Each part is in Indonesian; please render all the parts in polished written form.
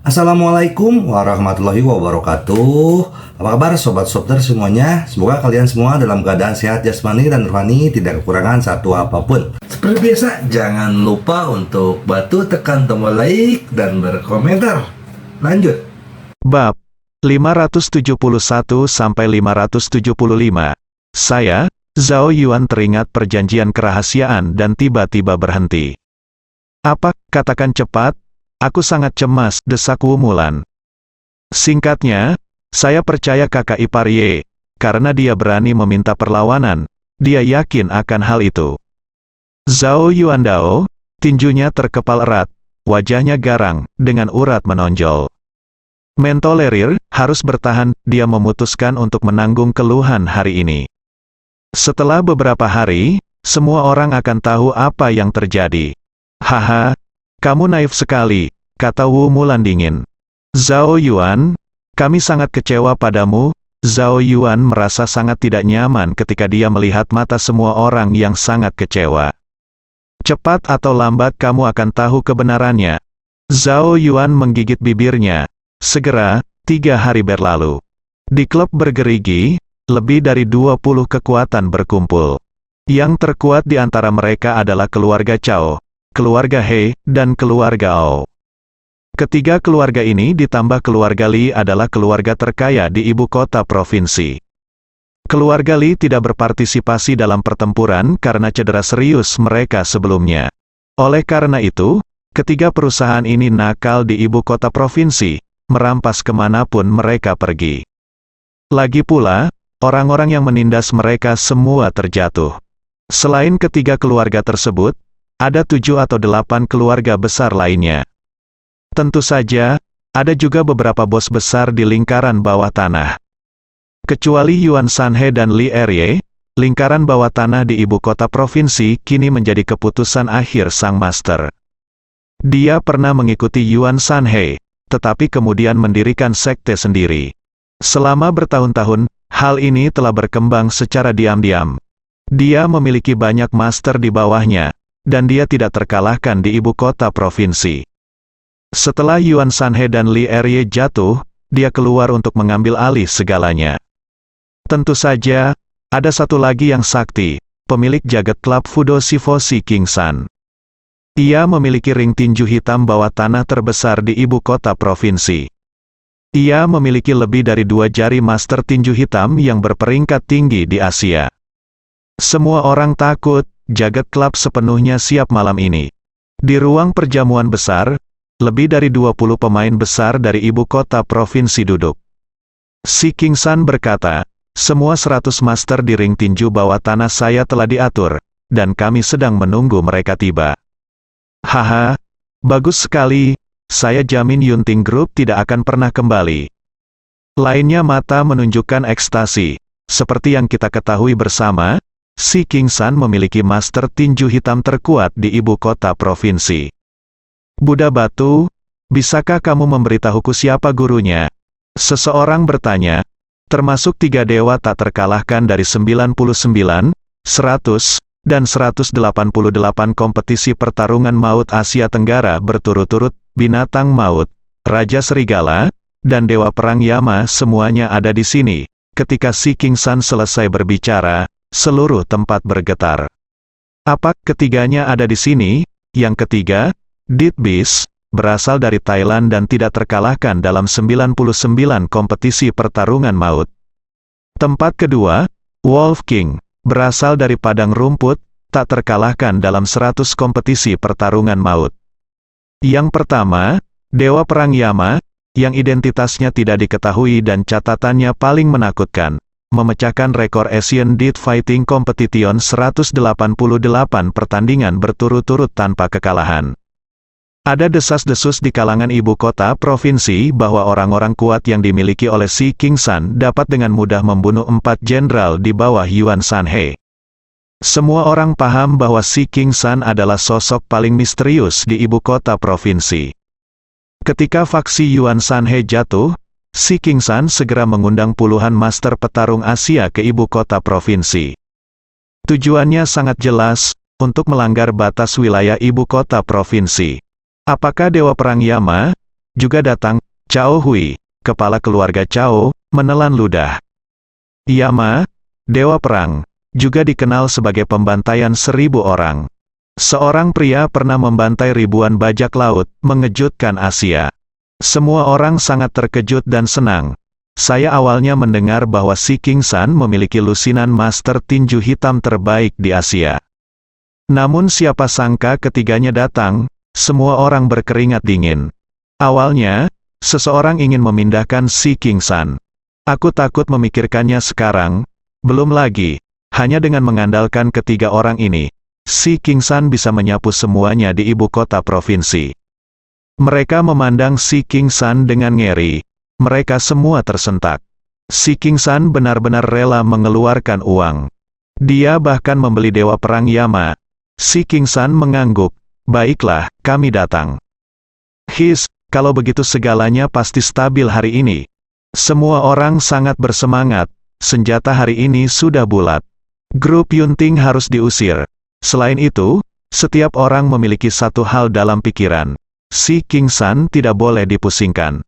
Assalamualaikum warahmatullahi wabarakatuh. Apa kabar sobat Softer semuanya? Semoga kalian semua dalam keadaan sehat jasmani dan rohani, tidak kekurangan satu apapun. Seperti biasa, jangan lupa untuk bantu tekan tombol like dan berkomentar. Lanjut. Bab 571 sampai 575. Saya, Zhao Yuan, teringat perjanjian kerahasiaan dan tiba-tiba berhenti. Apa, katakan cepat? Aku sangat cemas, desak Wu Mulan. Singkatnya, saya percaya kakak ipar Ye, karena dia berani meminta perlawanan. Dia yakin akan hal itu. Zhao Yuan Dao, tinjunya terkepal erat, wajahnya garang, dengan urat menonjol. Mentolerir, harus bertahan, dia memutuskan untuk menanggung keluhan hari ini. Setelah beberapa hari, semua orang akan tahu apa yang terjadi. Haha, kamu naif sekali, kata Wu Mulan dingin. Zhao Yuan, kami sangat kecewa padamu. Zhao Yuan merasa sangat tidak nyaman ketika dia melihat mata semua orang yang sangat kecewa. Cepat atau lambat kamu akan tahu kebenarannya. Zhao Yuan menggigit bibirnya. Segera, 3 hari berlalu. Di klub bergerigi, lebih dari 20 kekuatan berkumpul. Yang terkuat di antara mereka adalah keluarga Cao, keluarga He, dan keluarga Ao. Ketiga keluarga ini ditambah keluarga Li adalah keluarga terkaya di ibu kota provinsi. Keluarga Li tidak berpartisipasi dalam pertempuran karena cedera serius mereka sebelumnya. Oleh karena itu, ketiga perusahaan ini nakal di ibu kota provinsi, merampas kemanapun mereka pergi. Lagi pula, orang-orang yang menindas mereka semua terjatuh. Selain ketiga keluarga tersebut, ada 7 atau 8 keluarga besar lainnya. Tentu saja, ada juga beberapa bos besar di lingkaran bawah tanah. Kecuali Yuan Sanhe dan Li Erye, lingkaran bawah tanah di ibu kota provinsi kini menjadi keputusan akhir sang master. Dia pernah mengikuti Yuan Sanhe, tetapi kemudian mendirikan sekte sendiri. Selama bertahun-tahun, hal ini telah berkembang secara diam-diam. Dia memiliki banyak master di bawahnya, dan dia tidak terkalahkan di ibu kota provinsi. Setelah Yuan Sanhe dan Li Erye jatuh, dia keluar untuk mengambil alih segalanya. Tentu saja, ada satu lagi yang sakti, pemilik jagat klub Fudo Shifu Si King San. Ia memiliki ring tinju hitam bawah tanah terbesar di ibu kota provinsi. Ia memiliki lebih dari 2 jari master tinju hitam yang berperingkat tinggi di Asia. Semua orang takut, jagat klub sepenuhnya siap malam ini. Di ruang perjamuan besar, lebih dari 20 pemain besar dari ibu kota provinsi duduk. Si King San berkata, semua 100 master di ring tinju bawah tanah saya telah diatur, dan kami sedang menunggu mereka tiba. Haha, bagus sekali, saya jamin Yunting Group tidak akan pernah kembali. Lainnya mata menunjukkan ekstasi. Seperti yang kita ketahui bersama, Si King San memiliki master tinju hitam terkuat di ibu kota provinsi. Buddha Batu, bisakah kamu memberitahuku siapa gurunya? Seseorang bertanya, termasuk 3 dewa tak terkalahkan dari 99, 100, dan 188 kompetisi pertarungan maut Asia Tenggara berturut-turut, binatang maut, Raja Serigala, dan Dewa Perang Yama semuanya ada di sini. Ketika Si King San selesai berbicara, seluruh tempat bergetar. Apa ketiganya ada di sini? Yang ketiga, Dit Beast, berasal dari Thailand dan tidak terkalahkan dalam 99 kompetisi pertarungan maut. Tempat kedua, Wolf King, berasal dari padang rumput, tak terkalahkan dalam 100 kompetisi pertarungan maut. Yang pertama, Dewa Perang Yama, yang identitasnya tidak diketahui dan catatannya paling menakutkan, memecahkan rekor Asian Death Fighting Competition 188 pertandingan berturut-turut tanpa kekalahan. Ada desas-desus di kalangan ibu kota provinsi bahwa orang-orang kuat yang dimiliki oleh Si King San dapat dengan mudah membunuh 4 jenderal di bawah Yuan Sanhe. Semua orang paham bahwa Si King San adalah sosok paling misterius di ibu kota provinsi. Ketika faksi Yuan Sanhe jatuh, Si King San segera mengundang puluhan master petarung Asia ke ibu kota provinsi. Tujuannya sangat jelas, untuk melanggar batas wilayah ibu kota provinsi. Apakah Dewa Perang Yama, juga datang. Cao Hui, kepala keluarga Cao, menelan ludah. Yama, dewa perang, juga dikenal sebagai pembantaian 1000 orang. Seorang pria pernah membantai ribuan bajak laut, mengejutkan Asia. Semua orang sangat terkejut dan senang. Saya awalnya mendengar bahwa Si King San memiliki lusinan master tinju hitam terbaik di Asia. Namun siapa sangka ketiganya datang, semua orang berkeringat dingin. Awalnya, seseorang ingin memindahkan Si King San. Aku takut memikirkannya sekarang, belum lagi, hanya dengan mengandalkan ketiga orang ini, Si King San bisa menyapu semuanya di ibu kota provinsi. Mereka memandang Si King San dengan ngeri. Mereka semua tersentak. Si King San benar-benar rela mengeluarkan uang. Dia bahkan membeli dewa perang Yama. Si King San mengangguk. Baiklah, kami datang. Kalau begitu segalanya pasti stabil hari ini. Semua orang sangat bersemangat. Senjata hari ini sudah bulat. Grup Yunting harus diusir. Selain itu, setiap orang memiliki satu hal dalam pikiran. Si King San tidak boleh dipusingkan.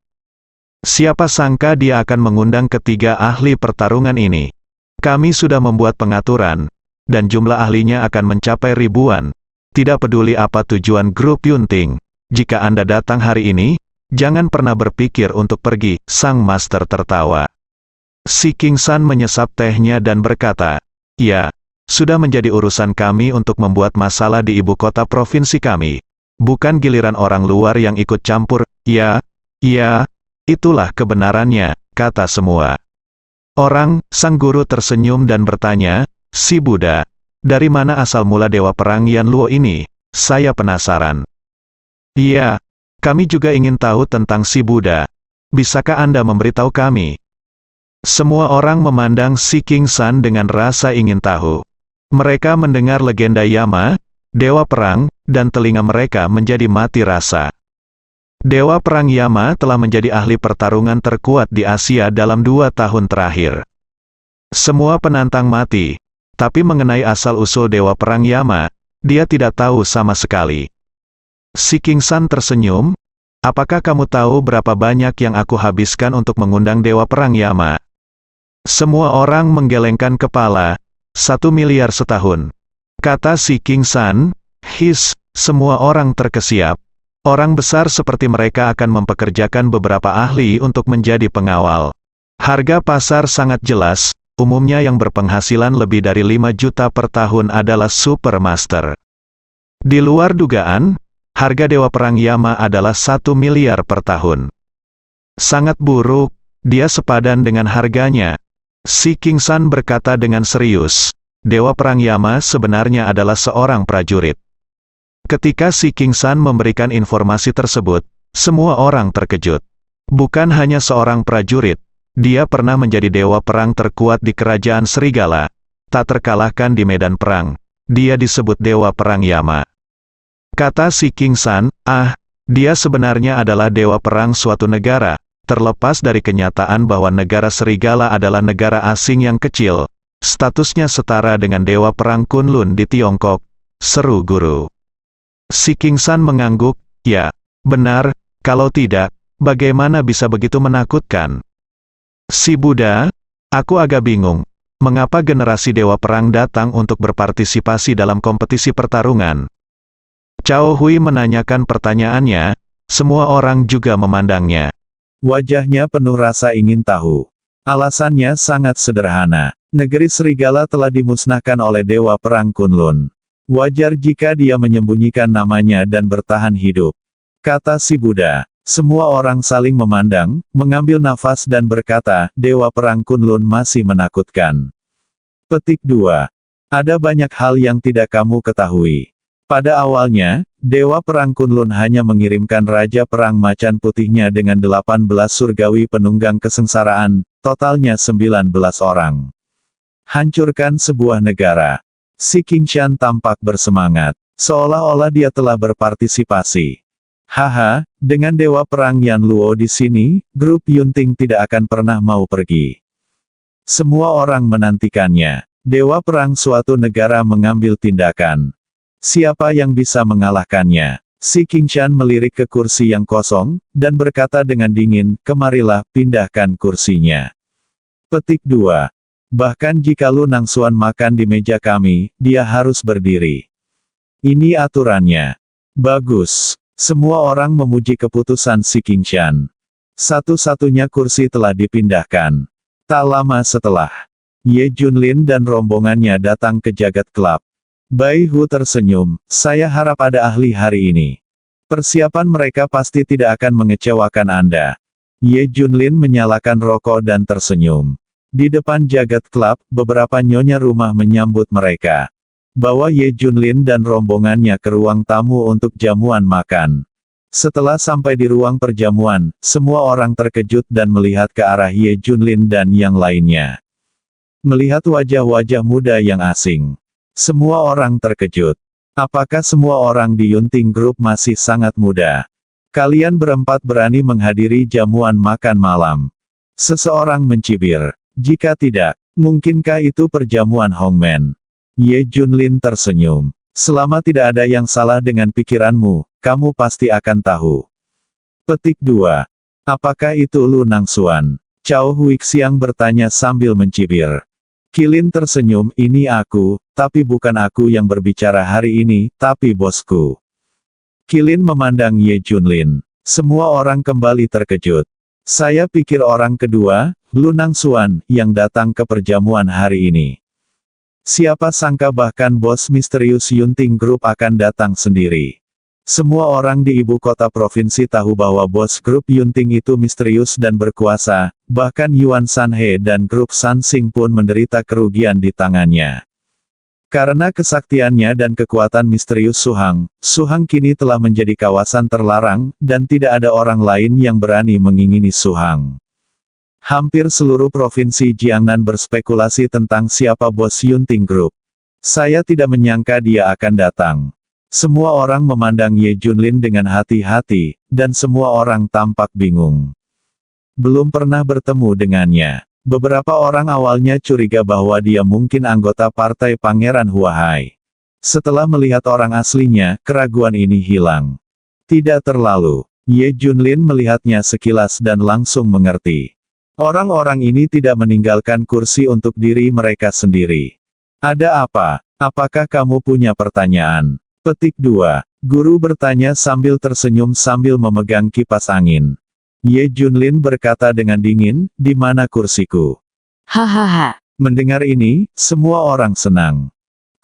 Siapa sangka dia akan mengundang ketiga ahli pertarungan ini. Kami sudah membuat pengaturan, dan jumlah ahlinya akan mencapai ribuan. Tidak peduli apa tujuan grup Yunting. Jika Anda datang hari ini, jangan pernah berpikir untuk pergi, sang master tertawa. Si King San menyesap tehnya dan berkata, ya, sudah menjadi urusan kami untuk membuat masalah di ibu kota provinsi kami. Bukan giliran orang luar yang ikut campur, ya, itulah kebenarannya, kata semua. Sang guru tersenyum dan bertanya, Si Buddha, dari mana asal mula dewa perang Yan Luo ini? Saya penasaran. Iya, kami juga ingin tahu tentang Si Buddha. Bisakah Anda memberitahu kami? Semua orang memandang Si King San dengan rasa ingin tahu. Mereka mendengar legenda Yama, dewa perang, dan telinga mereka menjadi mati rasa. Dewa perang Yama telah menjadi ahli pertarungan terkuat di Asia dalam 2 tahun terakhir. Semua penantang mati, tapi mengenai asal-usul dewa perang Yama, dia tidak tahu sama sekali. Si King San tersenyum, apakah kamu tahu berapa banyak yang aku habiskan untuk mengundang dewa perang Yama? Semua orang menggelengkan kepala, 1 miliar setahun. Kata si King San, semua orang terkesiap. Orang besar seperti mereka akan mempekerjakan beberapa ahli untuk menjadi pengawal. Harga pasar sangat jelas, umumnya yang berpenghasilan lebih dari 5 juta per tahun adalah supermaster. Di luar dugaan, harga dewa perang Yama adalah 1 miliar per tahun. Sangat buruk, dia sepadan dengan harganya. Si King San berkata dengan serius, dewa perang Yama sebenarnya adalah seorang prajurit. Ketika Si King San memberikan informasi tersebut, semua orang terkejut. Bukan hanya seorang prajurit, dia pernah menjadi dewa perang terkuat di kerajaan Serigala. Tak terkalahkan di medan perang, dia disebut dewa perang Yama. Kata Si King San, dia sebenarnya adalah dewa perang suatu negara, terlepas dari kenyataan bahwa negara Serigala adalah negara asing yang kecil. Statusnya setara dengan dewa perang Kunlun di Tiongkok, seru guru. Si King San mengangguk, ya, benar, kalau tidak, bagaimana bisa begitu menakutkan? Si Buddha, aku agak bingung, mengapa generasi dewa perang datang untuk berpartisipasi dalam kompetisi pertarungan? Cao Hui menanyakan pertanyaannya, semua orang juga memandangnya. Wajahnya penuh rasa ingin tahu. Alasannya sangat sederhana. Negeri Serigala telah dimusnahkan oleh dewa perang Kunlun. Wajar jika dia menyembunyikan namanya dan bertahan hidup. Kata si Buddha. Semua orang saling memandang, mengambil nafas dan berkata, dewa perang Kunlun masih menakutkan. Petik 2. Ada banyak hal yang tidak kamu ketahui. Pada awalnya, dewa perang Kunlun hanya mengirimkan raja perang macan putihnya dengan 18 surgawi penunggang kesengsaraan, totalnya 19 orang. Hancurkan sebuah negara. Si King Shan tampak bersemangat, seolah-olah dia telah berpartisipasi. Haha, dengan dewa perang Yan Luo di sini, grup Yunting tidak akan pernah mau pergi. Semua orang menantikannya. Dewa perang suatu negara mengambil tindakan. Siapa yang bisa mengalahkannya? Si Qingshan melirik ke kursi yang kosong, dan berkata dengan dingin, kemarilah, pindahkan kursinya. Petik 2. Bahkan jika Lu Nangxuan makan di meja kami, dia harus berdiri. Ini aturannya. Bagus. Semua orang memuji keputusan si Qingshan. Satu-satunya kursi telah dipindahkan. Tak lama setelah, Ye Junlin dan rombongannya datang ke Jagat Club. Bai Hu tersenyum, saya harap ada ahli hari ini. Persiapan mereka pasti tidak akan mengecewakan Anda. Ye Junlin menyalakan rokok dan tersenyum. Di depan Jagat Club, beberapa nyonya rumah menyambut mereka. Bawa Ye Junlin dan rombongannya ke ruang tamu untuk jamuan makan. Setelah sampai di ruang perjamuan, semua orang terkejut dan melihat ke arah Ye Junlin dan yang lainnya. Melihat wajah-wajah muda yang asing, semua orang terkejut. Apakah semua orang di Yunting Group masih sangat muda? Kalian berempat berani menghadiri jamuan makan malam? Seseorang mencibir. Jika tidak, mungkinkah itu perjamuan Hongmen? Ye Junlin tersenyum. Selama tidak ada yang salah dengan pikiranmu, kamu pasti akan tahu. Petik 2. Apakah itu Lu Nangxuan? Cao Huixiang bertanya sambil mencibir. Qilin tersenyum, ini aku, tapi bukan aku yang berbicara hari ini, tapi bosku. Qilin memandang Ye Junlin. Semua orang kembali terkejut. Saya pikir orang kedua, Lu Nangxuan, yang datang ke perjamuan hari ini. Siapa sangka bahkan bos misterius Yunting Group akan datang sendiri. Semua orang di ibu kota provinsi tahu bahwa bos grup Yunting itu misterius dan berkuasa, bahkan Yuan Sanhe dan grup Sansing pun menderita kerugian di tangannya. Karena kesaktiannya dan kekuatan misterius Suhang, Suhang kini telah menjadi kawasan terlarang, dan tidak ada orang lain yang berani mengingini Suhang. Hampir seluruh provinsi Jiangnan berspekulasi tentang siapa bos Yunting Group. Saya tidak menyangka dia akan datang. Semua orang memandang Ye Junlin dengan hati-hati, dan semua orang tampak bingung. Belum pernah bertemu dengannya. Beberapa orang awalnya curiga bahwa dia mungkin anggota partai Pangeran Huahai. Setelah melihat orang aslinya, keraguan ini hilang. Tidak terlalu. Ye Junlin melihatnya sekilas dan langsung mengerti. Orang-orang ini tidak meninggalkan kursi untuk diri mereka sendiri. Ada apa? Apakah kamu punya pertanyaan? Petik 2. Guru bertanya sambil tersenyum sambil memegang kipas angin. Ye Junlin berkata dengan dingin, di mana kursiku? Hahaha. Mendengar ini, semua orang senang.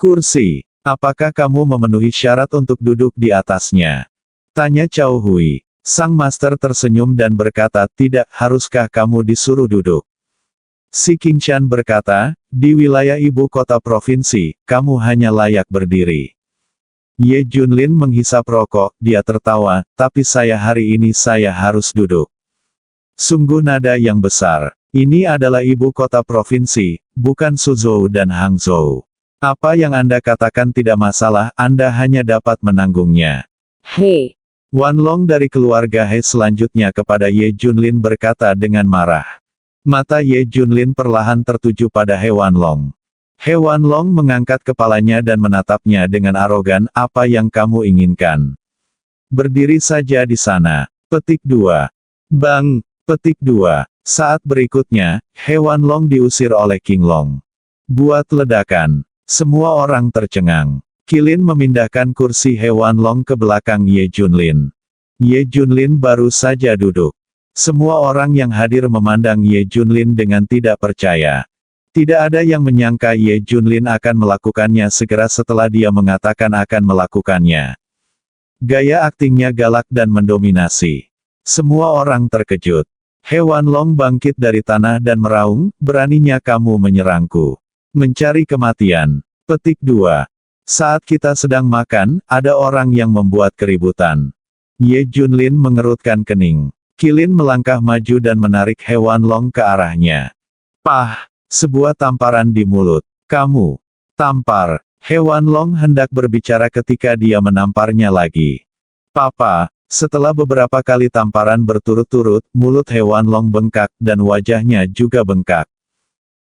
Kursi. Apakah kamu memenuhi syarat untuk duduk di atasnya? Tanya Cao Hui. Sang master tersenyum dan berkata, tidak, haruskah kamu disuruh duduk? Si Qingshan berkata, di wilayah ibu kota provinsi, kamu hanya layak berdiri. Ye Junlin menghisap rokok, dia tertawa, tapi hari ini saya harus duduk. Sungguh nada yang besar. Ini adalah ibu kota provinsi, bukan Suzhou dan Hangzhou. Apa yang Anda katakan tidak masalah, Anda hanya dapat menanggungnya. Hei. Wan Long dari keluarga He selanjutnya kepada Ye Junlin berkata dengan marah. Mata Ye Junlin perlahan tertuju pada He Wan Long. He Wan Long mengangkat kepalanya dan menatapnya dengan arogan, apa yang kamu inginkan? Berdiri saja di sana. Petik 2. Bang! Petik 2. Saat berikutnya, He Wan Long diusir oleh King Long. Buat ledakan. Semua orang tercengang. Qilin memindahkan kursi He Wan Long ke belakang Ye Junlin. Ye Junlin baru saja duduk. Semua orang yang hadir memandang Ye Junlin dengan tidak percaya. Tidak ada yang menyangka Ye Junlin akan melakukannya segera setelah dia mengatakan akan melakukannya. Gaya aktingnya galak dan mendominasi. Semua orang terkejut. He Wan Long bangkit dari tanah dan meraung, beraninya kamu menyerangku. Mencari kematian. Petik 2. Saat kita sedang makan, ada orang yang membuat keributan. Ye Junlin mengerutkan kening. Qilin melangkah maju dan menarik He Wan Long ke arahnya. Pah! Sebuah tamparan di mulut. Kamu! Tampar! He Wan Long hendak berbicara ketika dia menamparnya lagi. Papa! Setelah beberapa kali tamparan berturut-turut, mulut He Wan Long bengkak, dan wajahnya juga bengkak.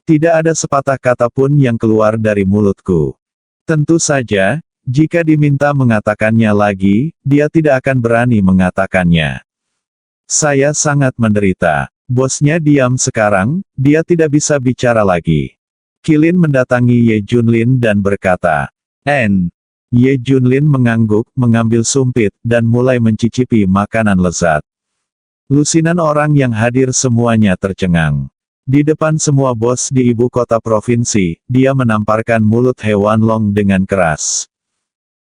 Tidak ada sepatah kata pun yang keluar dari mulutku. Tentu saja, Jika diminta mengatakannya lagi, dia tidak akan berani mengatakannya. Saya sangat menderita. Bosnya diam sekarang, dia tidak bisa bicara lagi. Qilin mendatangi Ye Junlin dan berkata, Ye Junlin mengangguk, mengambil sumpit, dan mulai mencicipi makanan lezat. Lusinan orang yang hadir semuanya tercengang. Di depan semua bos di ibu kota provinsi, dia menamparkan mulut hewan long dengan keras.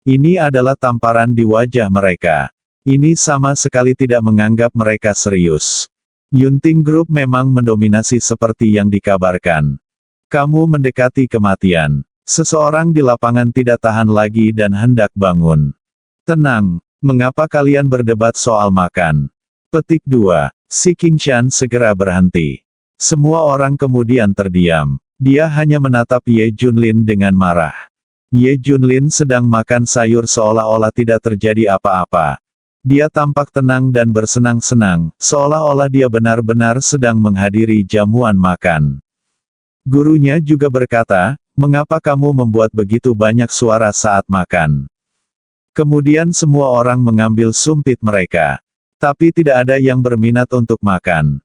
Ini adalah tamparan di wajah mereka. Ini sama sekali tidak menganggap mereka serius. Yunting Group memang mendominasi seperti yang dikabarkan. Kamu mendekati kematian. Seseorang di lapangan tidak tahan lagi dan hendak bangun. Tenang, mengapa kalian berdebat soal makan? Petik 2. Si Qingshan segera berhenti. Semua orang kemudian terdiam. Dia hanya menatap Ye Junlin dengan marah. Ye Junlin sedang makan sayur seolah-olah tidak terjadi apa-apa. Dia tampak tenang dan bersenang-senang, seolah-olah dia benar-benar sedang menghadiri jamuan makan. Gurunya juga berkata, "Mengapa kamu membuat begitu banyak suara saat makan?" Kemudian semua orang mengambil sumpit mereka. Tapi tidak ada yang berminat untuk makan.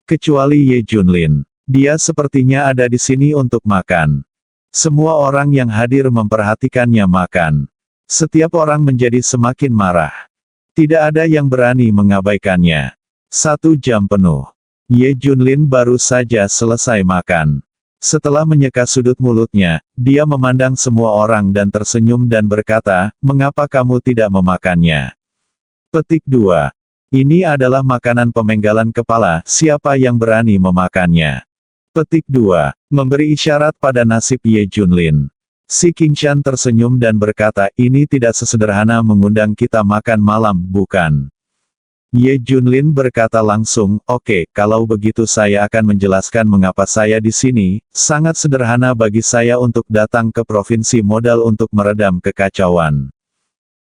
Kecuali Ye Junlin. Dia sepertinya ada di sini untuk makan. Semua orang yang hadir memperhatikannya makan. Setiap orang menjadi semakin marah. Tidak ada yang berani mengabaikannya. 1 jam penuh. Ye Junlin baru saja selesai makan. Setelah menyeka sudut mulutnya, dia memandang semua orang dan tersenyum dan berkata, "Mengapa kamu tidak memakannya?" Petik 2. Ini adalah makanan pemenggalan kepala, siapa yang berani memakannya? Petik 2. Memberi isyarat pada nasib Ye Junlin. Si Qingshan tersenyum dan berkata, "Ini tidak sesederhana mengundang kita makan malam, bukan?" Ye Junlin berkata langsung, "Oke, kalau begitu saya akan menjelaskan mengapa saya di sini. Sangat sederhana bagi saya untuk datang ke provinsi modal untuk meredam kekacauan.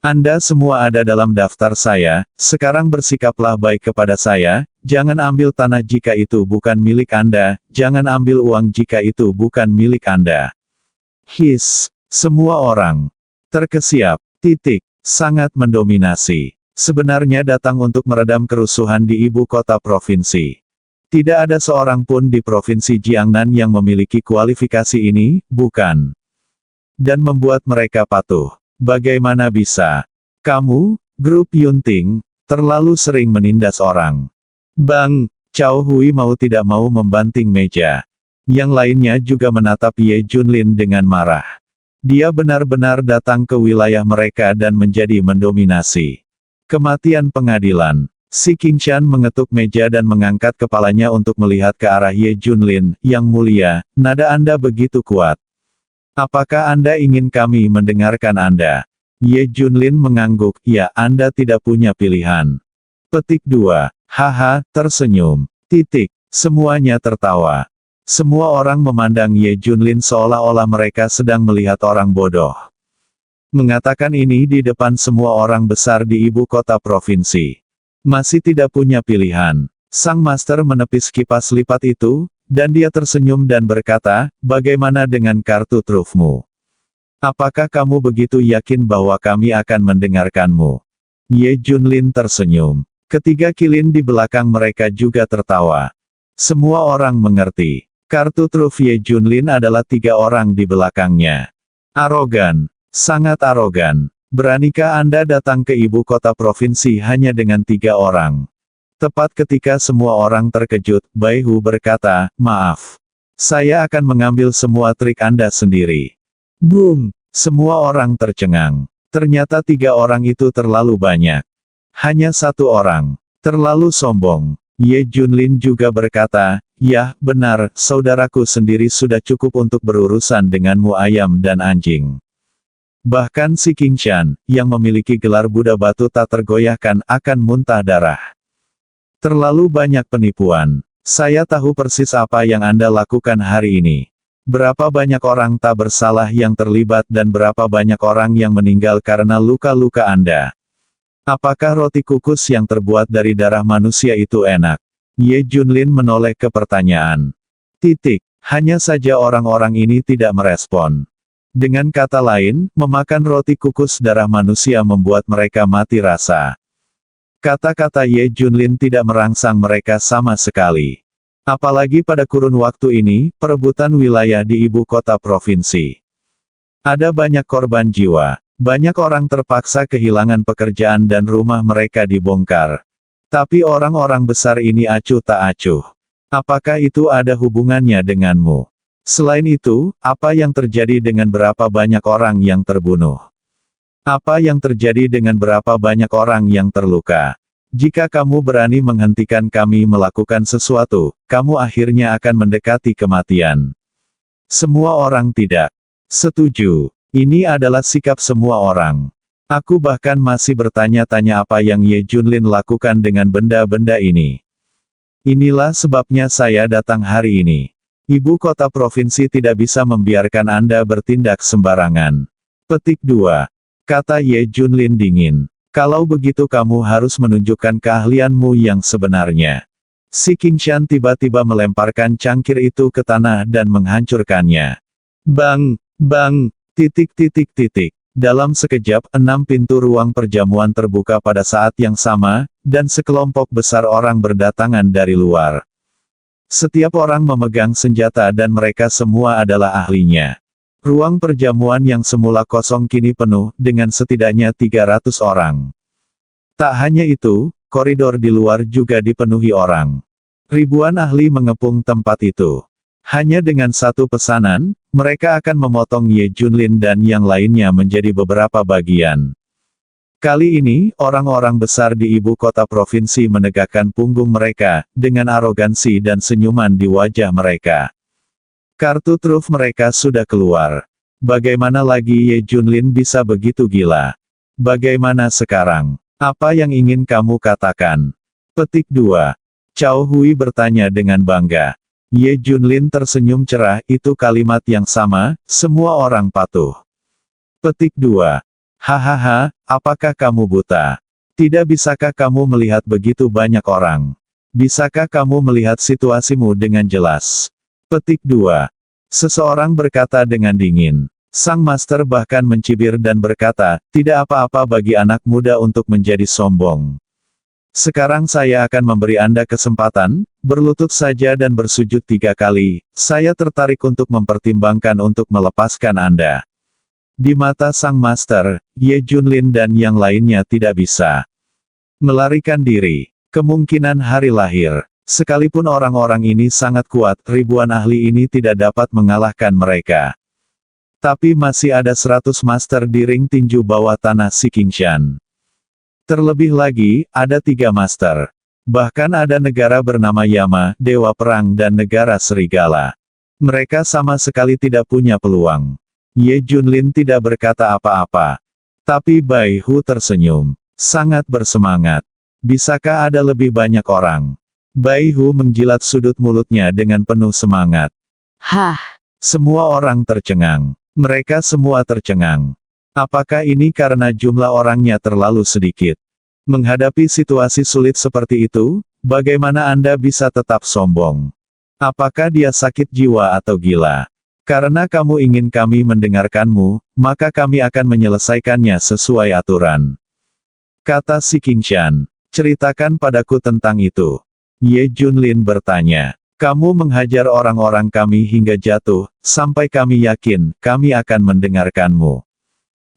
Anda semua ada dalam daftar saya, sekarang bersikaplah baik kepada saya, jangan ambil tanah jika itu bukan milik Anda, jangan ambil uang jika itu bukan milik Anda." Semua orang terkesiap. Sangat mendominasi. Sebenarnya datang untuk meredam kerusuhan di ibu kota provinsi. Tidak ada seorang pun di provinsi Jiangnan yang memiliki kualifikasi ini, bukan? Dan membuat mereka patuh. Bagaimana bisa? Kamu, grup Yunting, terlalu sering menindas orang. Bang, Cao Hui mau tidak mau membanting meja. Yang lainnya juga menatap Ye Junlin dengan marah. Dia benar-benar datang ke wilayah mereka dan menjadi mendominasi. Kematian pengadilan. Si Qingshan mengetuk meja dan mengangkat kepalanya untuk melihat ke arah Ye Junlin. "Yang mulia, nada Anda begitu kuat. Apakah Anda ingin kami mendengarkan Anda?" Ye Junlin mengangguk, "Ya, Anda tidak punya pilihan." Petik 2. Haha, tersenyum. Semuanya tertawa. Semua orang memandang Ye Junlin seolah-olah mereka sedang melihat orang bodoh. Mengatakan ini di depan semua orang besar di ibu kota provinsi. Masih tidak punya pilihan. Sang master menepis kipas lipat itu, dan dia tersenyum dan berkata, "Bagaimana dengan kartu trufmu? Apakah kamu begitu yakin bahwa kami akan mendengarkanmu?" Ye Junlin tersenyum. Ketiga Qilin di belakang mereka juga tertawa. Semua orang mengerti. Kartu truf Ye Junlin adalah 3 orang di belakangnya. Arogan. Sangat arogan. Beranikah Anda datang ke ibu kota provinsi hanya dengan 3 orang? Tepat ketika semua orang terkejut, Bai Hu berkata, "Maaf. Saya akan mengambil semua trik Anda sendiri." Boom! Semua orang tercengang. Ternyata 3 orang itu terlalu banyak. Hanya 1 orang. Terlalu sombong. Ye Junlin juga berkata, "Ya, benar, saudaraku sendiri sudah cukup untuk berurusan denganmu ayam dan anjing." Bahkan si Qingshan, yang memiliki gelar Buddha batu tak tergoyahkan, akan muntah darah. Terlalu banyak penipuan. Saya tahu persis apa yang Anda lakukan hari ini. Berapa banyak orang tak bersalah yang terlibat dan berapa banyak orang yang meninggal karena luka-luka Anda. Apakah roti kukus yang terbuat dari darah manusia itu enak? Ye Junlin menoleh ke pertanyaan. Hanya saja orang-orang ini tidak merespon. Dengan kata lain, memakan roti kukus darah manusia membuat mereka mati rasa. Kata-kata Ye Junlin tidak merangsang mereka sama sekali. Apalagi pada kurun waktu ini, perebutan wilayah di ibu kota provinsi. Ada banyak korban jiwa. Banyak orang terpaksa kehilangan pekerjaan dan rumah mereka dibongkar. Tapi orang-orang besar ini acuh tak acuh. Apakah itu ada hubungannya denganmu? Selain itu, apa yang terjadi dengan berapa banyak orang yang terbunuh? Apa yang terjadi dengan berapa banyak orang yang terluka? Jika kamu berani menghentikan kami melakukan sesuatu, kamu akhirnya akan mendekati kematian. Semua orang tidak setuju. Ini adalah sikap semua orang. Aku bahkan masih bertanya-tanya apa yang Ye Junlin lakukan dengan benda-benda ini. Inilah sebabnya saya datang hari ini. Ibu kota provinsi tidak bisa membiarkan Anda bertindak sembarangan. Petik 2. Kata Ye Junlin dingin. Kalau begitu kamu harus menunjukkan keahlianmu yang sebenarnya. Si Qingshan tiba-tiba melemparkan cangkir itu ke tanah dan menghancurkannya. Bang, bang, titik. Dalam sekejap, 6 pintu ruang perjamuan terbuka pada saat yang sama, dan sekelompok besar orang berdatangan dari luar. Setiap orang memegang senjata dan mereka semua adalah ahlinya. Ruang perjamuan yang semula kosong kini penuh, dengan setidaknya 300 orang. Tak hanya itu, koridor di luar juga dipenuhi orang. Ribuan ahli mengepung tempat itu. Hanya dengan satu pesanan, mereka akan memotong Ye Junlin dan yang lainnya menjadi beberapa bagian. Kali ini, orang-orang besar di ibu kota provinsi menegakkan punggung mereka, dengan arogansi dan senyuman di wajah mereka. Kartu truf mereka sudah keluar. Bagaimana lagi Ye Junlin bisa begitu gila? Bagaimana sekarang? Apa yang ingin kamu katakan? Petik 2. Cao Hui bertanya dengan bangga. Ye Junlin tersenyum cerah, itu kalimat yang sama, semua orang patuh. Petik 2. Hahaha, apakah kamu buta? Tidak bisakah kamu melihat begitu banyak orang? Bisakah kamu melihat situasimu dengan jelas? Petik 2. Seseorang berkata dengan dingin. Sang master bahkan mencibir dan berkata, tidak apa-apa bagi anak muda untuk menjadi sombong. Sekarang saya akan memberi Anda kesempatan, berlutut saja dan bersujud 3 kali, saya tertarik untuk mempertimbangkan untuk melepaskan Anda. Di mata sang master, Ye Junlin dan yang lainnya tidak bisa melarikan diri. Kemungkinan hari lahir. Sekalipun orang-orang ini sangat kuat, ribuan ahli ini tidak dapat mengalahkan mereka. Tapi masih ada 100 master di ring tinju bawah tanah si Qingshan. Terlebih lagi, ada 3 master. Bahkan ada negara bernama Yama, Dewa Perang dan negara Serigala. Mereka sama sekali tidak punya peluang. Ye Junlin tidak berkata apa-apa. Tapi Bai Hu tersenyum. Sangat bersemangat. Bisakah ada lebih banyak orang? Bai Hu menjilat sudut mulutnya dengan penuh semangat. Hah, Semua orang tercengang. Mereka semua tercengang. Apakah ini karena jumlah orangnya terlalu sedikit? Menghadapi situasi sulit seperti itu, bagaimana Anda bisa tetap sombong? Apakah dia sakit jiwa atau gila? Karena kamu ingin kami mendengarkanmu, maka kami akan menyelesaikannya sesuai aturan. Kata si Qingshan, ceritakan padaku tentang itu. Ye Junlin bertanya, kamu menghajar orang-orang kami hingga jatuh, sampai kami yakin, kami akan mendengarkanmu.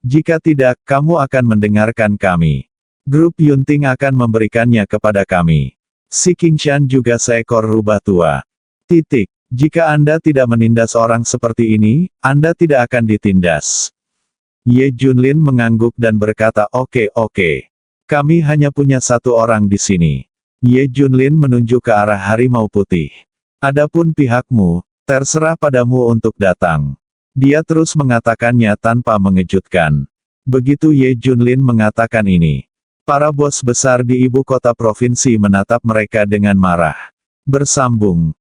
Jika tidak, kamu akan mendengarkan kami. Grup Yunting akan memberikannya kepada kami. Si Qingshan juga seekor rubah tua. Titik. Jika Anda tidak menindas orang seperti ini, Anda tidak akan ditindas. Ye Junlin mengangguk dan berkata oke. Kami hanya punya 1 orang di sini. Ye Junlin menunjuk ke arah harimau putih. Adapun pihakmu, terserah padamu untuk datang. Dia terus mengatakannya tanpa mengejutkan. Begitu Ye Junlin mengatakan ini, para bos besar di ibu kota provinsi menatap mereka dengan marah. Bersambung.